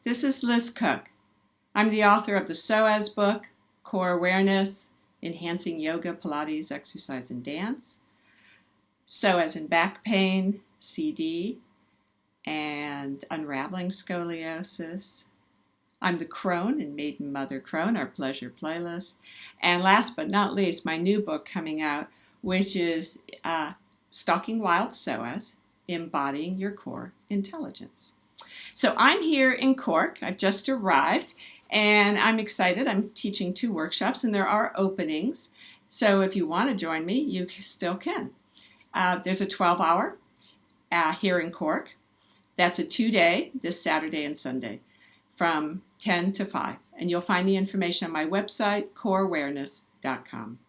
This is Liz Koch. I'm the author of the SOAS book, Core Awareness, Enhancing Yoga, Pilates, Exercise, and Dance, SOAS and Back Pain, CD, and Unraveling Scoliosis. I'm the crone in Maiden Mother Crone, our pleasure playlist. And last but not least, my new book coming out, which is Stalking Wild SOAS, Embodying Your Core Intelligence. So I'm here in Cork. I've just arrived and I'm excited. I'm teaching 2 workshops and there are openings. So if you want to join me, you still can. There's a 12-hour here in Cork. That's a 2-day, this Saturday and Sunday, from 10 to 5. And you'll find the information on my website, coreawareness.com.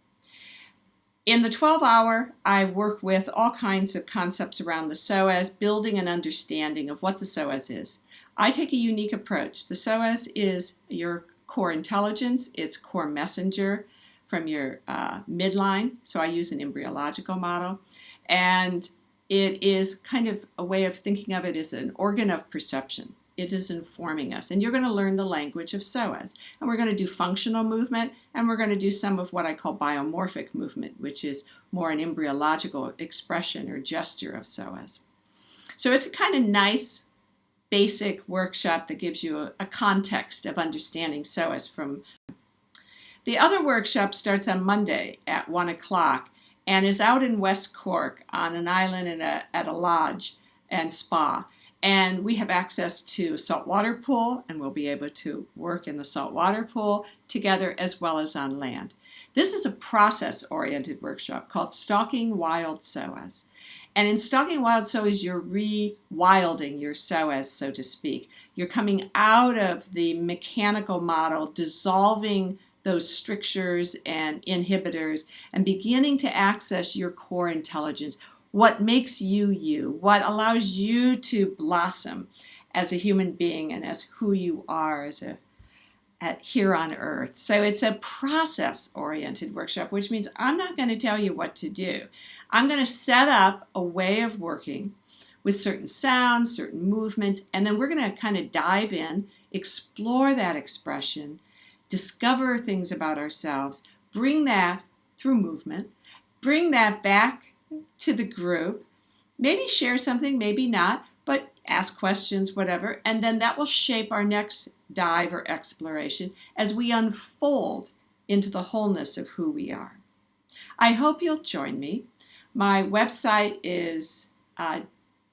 In the 12-hour, I work with all kinds of concepts around the SOAS, building an understanding of what the SOAS is. I take a unique approach. The SOAS is your core intelligence. It's core messenger from your midline. So I use an embryological model. And it is kind of a way of thinking of it as an organ of perception. It is informing us. And you're going to learn the language of SOAS. And we're going to do functional movement, and we're going to do some of what I call biomorphic movement, which is more an embryological expression or gesture of SOAS. So it's a kind of nice, basic workshop that gives you a context of understanding SOAS from. The other workshop starts on Monday at 1 o'clock and is out in West Cork on an island at a lodge and spa. And we have access to a saltwater pool, and we'll be able to work in the saltwater pool together as well as on land. This is a process-oriented workshop called Stalking Wild SOAS. And in Stalking Wild SOAS, you're rewilding your SOAS, so to speak. You're coming out of the mechanical model, dissolving those strictures and inhibitors, and beginning to access your core intelligence. What makes you you, what allows you to blossom as a human being and as who you are here on earth. So it's a process-oriented workshop, which means I'm not going to tell you what to do. I'm going to set up a way of working with certain sounds, certain movements, and then we're going to kind of dive in, explore that expression, discover things about ourselves, bring that through movement, bring that back to the group, maybe share something, maybe not, but ask questions, whatever, and then that will shape our next dive or exploration as we unfold into the wholeness of who we are. I hope you'll join me. My website is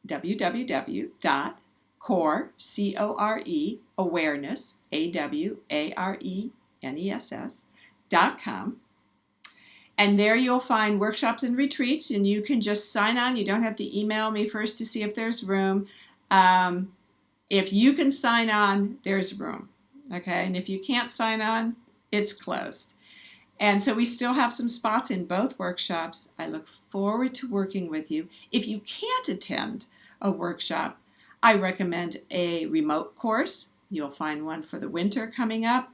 www.core, awareness.com. And there you'll find workshops and retreats, and you can just sign on. You don't have to email me first to see if there's room. If you can sign on, there's room. Okay, and if you can't sign on, it's closed. And so we still have some spots in both workshops. I look forward to working with you. If you can't attend a workshop, I recommend a remote course. You'll find one for the winter coming up,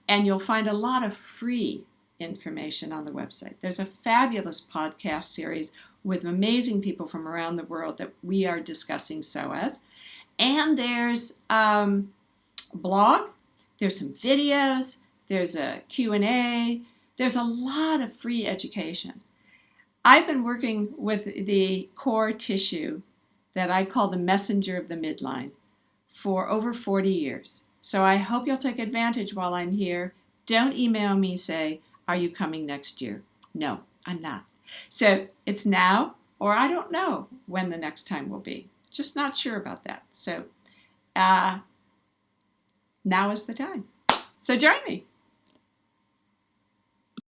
and you'll find a lot of free information on the website. There's a fabulous podcast series with amazing people from around the world that we are discussing SOAS. And there's a blog, there's some videos, there's a Q&A, there's a lot of free education. I've been working with the core tissue that I call the messenger of the midline for over 40 years. So I hope you'll take advantage while I'm here. Don't email me, say, "Are you coming next year?" No, I'm not. So it's now, or I don't know when the next time will be. Just not sure about that. So now is the time. So join me.